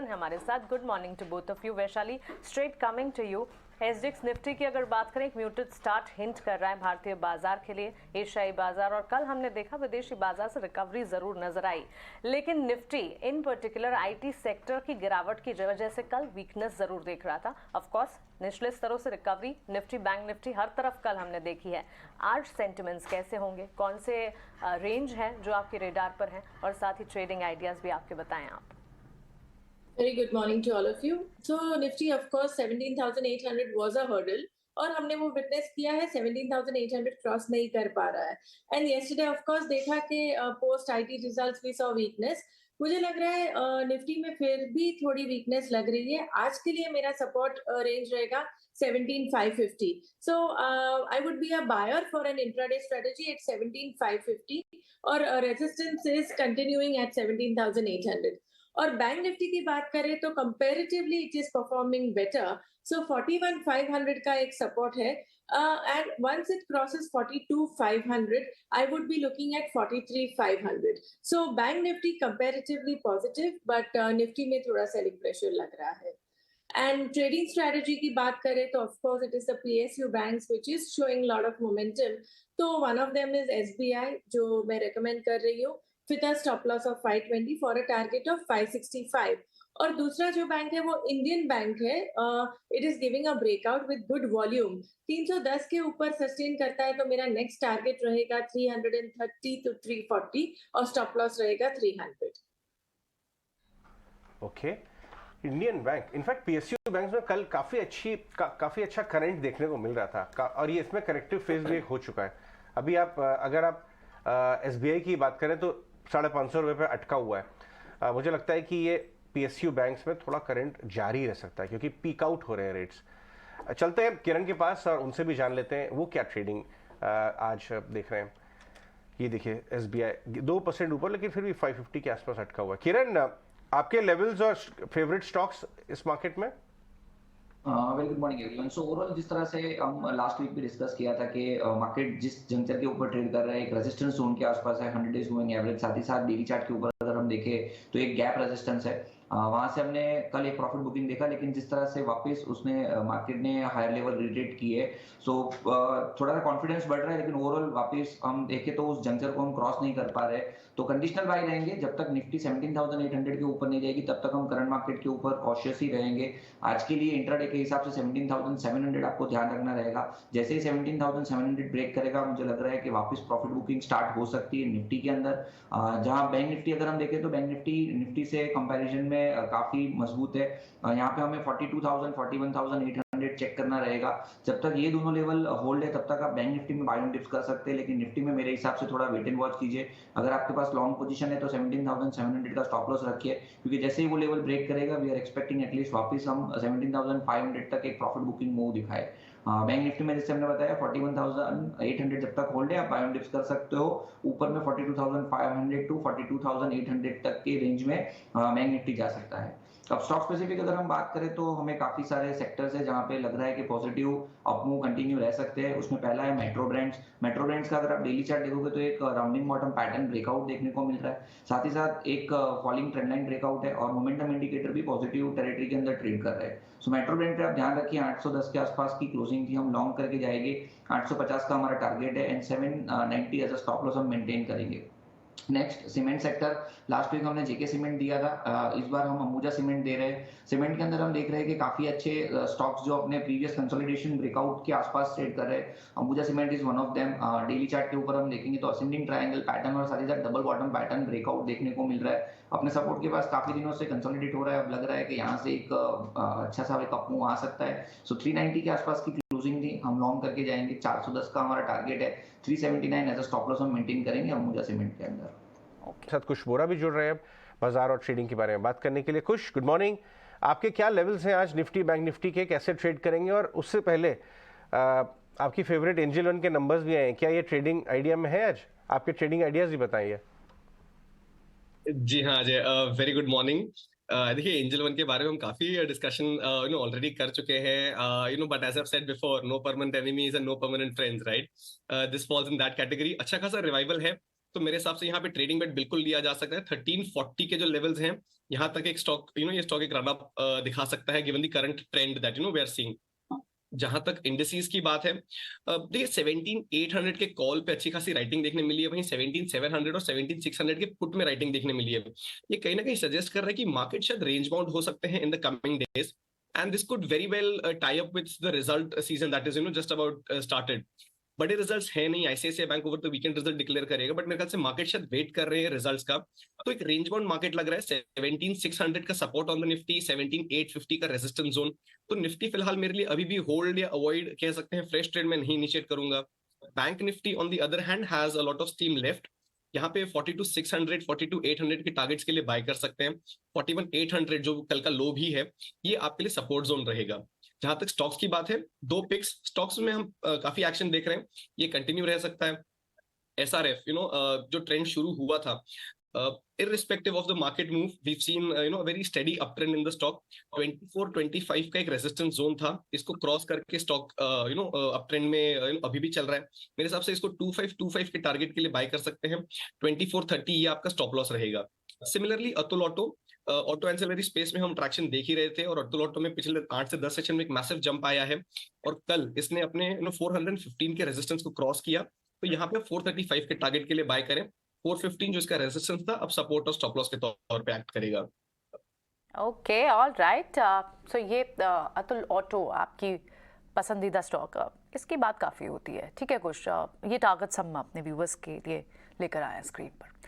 हैं हमारे साथ। Good morning to both of you. Vaishali, straight coming to you. एसडीएक्स निफ्टी की अगर बात करें, एक म्यूटेड स्टार्ट हिंट कर रहा है भारतीय बाजार के लिए, एशियाई बाजार, और कल हमने देखा विदेशी बाजार से रिकवरी जरूर नजर आई, लेकिन Nifty in particular IT sector की गिरावट की वजह से कल वीकनेस जरूर देख रहा था। ऑफ कोर्स निचले स्तरों से रिकवरी, निफ्टी बैंक निफ्टी हर तरफ कल हमने देखी है। आज सेंटिमेंट्स कैसे होंगे, कौन से रेंज है जो आपके रेडार पर है, और साथ ही ट्रेडिंग आइडियाज भी आपके बताएं आप। Very good morning to all of you. So Nifty of course 17,800 was a hurdle और हमने वो विटनेस किया है 17,800 क्रॉस नहीं कर पा रहा है। एंड yesterday of course देखा कि post IT results we saw weakness. मुझे लग रहा है निफ्टी में फिर भी थोड़ी वीकनेस लग रही है। आज के लिए मेरा सपोर्ट रेंज रहेगा 17,550. So I would be a buyer for an intraday strategy at 17,550 और रेजिस्टेंस इज कंटिन्यूइंग एट 17,800. और बैंक निफ्टी की बात करें तो comparatively it is performing better. So 41,500 का एक सपोर्ट है and once it crosses 42,500 I would be looking at 43,500. So bank Nifty comparatively positive but Nifty में थोड़ा सेलिंग प्रेशर लग रहा है। एंड ट्रेडिंग स्ट्रेटजी की बात करें तो of course it is the PSU banks which is showing lot of momentum. तो one of them is SBI जो मैं रेकमेंड कर रही हूँ with a stop loss of 520 for a target of 565. और दूसरा जो बैंक है वो इंडियन बैंक है। It is giving a breakout with good volume. 310 के ऊपर सस्टेन करता है तो मेरा नेक्स्ट टारगेट रहेगा 330 to 340 और स्टॉप लॉस रहेगा 300। Okay, Indian bank, in fact PSU bank में कल काफी अच्छा करंट देखने को मिल रहा था और ये इसमें करेक्टिव फेज भी हो चुका है। अभी आप अगर आप एसबीआई की बात करें तो 550 रुपए पे अटका हुआ है। मुझे लगता है कि ये पीएसयू बैंक्स में थोड़ा करंट जारी रह सकता है क्योंकि पीक आउट हो रहे हैं रेट्स। चलते हैं किरण के पास और उनसे भी जान लेते हैं वो क्या ट्रेडिंग आज देख रहे हैं। ये देखिए एसबीआई 2% ऊपर, लेकिन फिर भी 550 के आसपास अटका हुआ है। किरण, आपके लेवल्स और फेवरेट स्टॉक्स इस मार्केट में? Very good morning everyone. So overall जिस तरह से हम लास्ट वीक भी डिस्कस किया था कि मार्केट जिस जंक्शन के ऊपर ट्रेड कर रहा है, एक रेजिस्टेंस जोन के आसपास है 100 डेज मूविंग एवरेज, साथ ही साथ डेली चार्ट के ऊपर अगर हम देखें तो एक गैप रेजिस्टेंस है। वहां से हमने कल एक प्रॉफिट बुकिंग देखा, लेकिन जिस तरह से वापस उसने मार्केट ने हायर लेवल रिट्रेट की है, सो थोड़ा सा कॉन्फिडेंस बढ़ रहा है, लेकिन ओवरऑल वापस हम देखें तो उस जंक्शन को हम क्रॉस नहीं कर पा रहे। तो कंडीशनल बाय रहेंगे जब तक निफ्टी 17,800 के ऊपर नहीं जाएगी, तब तक हम करंट मार्केट के ऊपर कॉशियस ही रहेंगे। आज के लिए इंट्राडे के हिसाब से 17,700 आपको ध्यान रखना रहेगा। जैसे ही 17,700 ब्रेक करेगा, मुझे लग रहा है कि वापस प्रॉफिट बुकिंग स्टार्ट हो सकती है निफ्टी के अंदर। जहां बैंक निफ्टी अगर हम देखें तो बैंक निफ्टी से कंपैरिजन में काफी मजबूत है। यहाँ पे हमें 42,000 41,800 चेक करना रहेगा। जब तक ये दोनों लेवल होल्ड है तब तक आप बैंक निफ्टी में बाय एंड डिप्स कर सकते हैं, लेकिन निफ्टी में मेरे हिसाब से थोड़ा वेट एंड वॉच कीजिए। अगर आपके पास लॉन्ग पोजीशन है तो 17,700 का स्टॉप लॉस रखिए, क्योंकि जैसे ही वो लेवल ब्रेक करेगा वी आर एक्सपेक्टिंग एटलीस्ट वापस हम 17,500 तक एक प्रॉफिट बुकिंग मूव दिखाए। बैंक निफ्टी में जैसे हमने बताया 41,800 जब तक होल्ड है आप बाय एंड डिप्स कर सकते हो। ऊपर में 42,500 टू 42,800 तक के रेंज में बैंक निफ्टी जा सकता है। अब स्टॉक स्पेसिफिक अगर हम बात करें तो हमें काफी सारे सेक्टर्स है जहां पे लग रहा है कि पॉजिटिव अपमूव कंटिन्यू रह सकते हैं। उसमें पहला है मेट्रो ब्रांड्स का अगर आप डेली चार्ट देखोगे तो एक राउंडिंग बॉटम पैटर्न ब्रेकआउट देखने को मिल रहा है, साथ ही साथ एक फॉलिंग ट्रेंड लाइन ब्रेकआउट है और मोमेंटम इंडिकेटर भी पॉजिटिव टेरिटरी के अंदर ट्रेड कर रहे हैं। सो मेट्रो ब्रांड पे आप ध्यान रखिए, 810 के आसपास की क्लोजिंग थी, हम लॉन्ग करके जाएंगे। 850 का हमारा टारगेट है and 790 as a stop loss हम मेंटेन करेंगे। Next cement sector, last week हमने जेके सीमेंट दिया था, इस बार हम अंबुजा सीमेंट दे रहे हैं। सीमेंट के अंदर हम देख रहे हैं कि काफी अच्छे स्टॉक्स जो अपने प्रीवियस कंसोलिडेशन ब्रेकआउट के आसपास ट्रेड कर रहे हैं। Ambuja cement is one of them. Daily chart के ऊपर हम देखेंगे तो असेंडिंग ट्रायंगल पैटर्न और साथ ही साथ डबल बॉटम पैटर्न ब्रेकआउट देखने को मिल रहा है। अपने सपोर्ट के पास काफी दिनों से कंसोलिडेट हो रहा है, अब लग रहा है कि यहाँ से एक अच्छा सा एक अपमूव आ सकता है। सो 390 के आसपास की क्लोजिंग थी, हम लॉन्ग करके जाएंगे। 410 का हमारा टारगेट है, 379 एज अ स्टॉप लॉस हम मेंटेन करेंगे अंबुजा सीमेंट के अंदर। साथ कुश बोरा भी जुड़ रहे हैं बाजार और ट्रेडिंग के बारे में बात करने के लिए। कुश, गुड मॉर्निंग। आपके क्या लेवल्स हैं आज निफ्टी बैंक निफ्टी के, कैसे ट्रेड करेंगे? और उससे पहले आपकी फेवरेट एंजल वन के नंबर्स भी आए, क्या ये ट्रेडिंग आइडिया में है? आज आपके ट्रेडिंग आइडियाज भी बताइए। जी हाँ अजय, वेरी गुड मॉर्निंग। देखिए एंजल वन के बारे में हम काफी डिस्कशन ऑलरेडी कर चुके हैं, but as I said before, no permanent enemies and no permanent friends, right? This falls in that category. अच्छा खासा रिवाइवल है तो मेरे हिसाब से यहाँ पे ट्रेडिंग बेट बिल्कुल लिया जा सकता है। 1340 के जो लेवल्स हैं, यहाँ तक एक स्टॉक ये स्टॉक एक रन अप दिखा सकता है given the current trend that we are seeing. जहां तक इंडिसेस की बात है, देखिए 17800 के कॉल पे अच्छी खासी राइटिंग देखने मिली है, वहीं 17700 और 17600 के पुट में राइटिंग देखने मिली है। ये कहीं ना कहीं सजेस्ट कर रहा है कि मार्केट शायद रेंज बाउंड हो सकते हैं in the coming days, and this could very well tie up with the result season that is just about started. बड़े रिजल्ट्स है नहीं, ICICI bank over the weekend result declare करेगा, but मेरे ख्याल से मार्केट शायद वेट कर रहे हैं रिजल्ट्स का। तो एक रेंज बाउंड मार्केट लग रहा है। 17600 का सपोर्ट ऑन द निफ्टी, 17850 का रेजिस्टेंस जोन। तो निफ्टी फिलहाल मेरे लिए अभी भी होल्ड या अवॉइड कह सकते हैं, फ्रेश ट्रेड में नहीं इनिशिएट करूंगा। Bank Nifty on the other hand has a lot of steam left. यहाँ पे 42600 42800 के टारगेट्स के लिए बाय कर सकते हैं। 41800 जो कल का लो भी है, ये आपके लिए सपोर्ट जोन रहेगा। जहां तक स्टॉक्स की बात है, 2 पिक्स स्टॉक्स में हम काफी एक्शन देख रहे हैं, ये कंटिन्यू रह सकता है। एसआरएफ जो ट्रेंड शुरू हुआ था, irrespective of the market move, we've seen a very steady uptrend in the stock. 2425 का एक रेजिस्टेंस जोन था, इसको क्रॉस करके स्टॉक अपट्रेंड में अभी भी चल रहा है। मेरे हिसाब से इसको 2525 के टारगेट के लिए बाय कर सकते हैं। 2430 ये आपका स्टॉप लॉस रहेगा। Similarly Atul auto ancillary space में हम ट्रैक्शन देख ही रहे थे, और अतुल ऑटो में पिछले 8 से 10 सेशन में एक मैसिव जंप आया है, और कल इसने अपने 415 के रेजिस्टेंस को क्रॉस किया। तो यहाँ पे 435 के टारगेट के लिए बाय करें। 415 जो इसका रेजिस्टेंस था, अब सपोर्ट और स्टॉप लॉस के तौर पे एक्ट करेगा। Okay, all right. सो ये अतुल ऑटो आपकी पसंदीदा स्टॉक, इसकी बात काफ़ी होती है, ठीक है कुछ ये टारगेट्स हम अपने व्यूवर्स के लिए लेकर आए हैं स्क्रीन पर।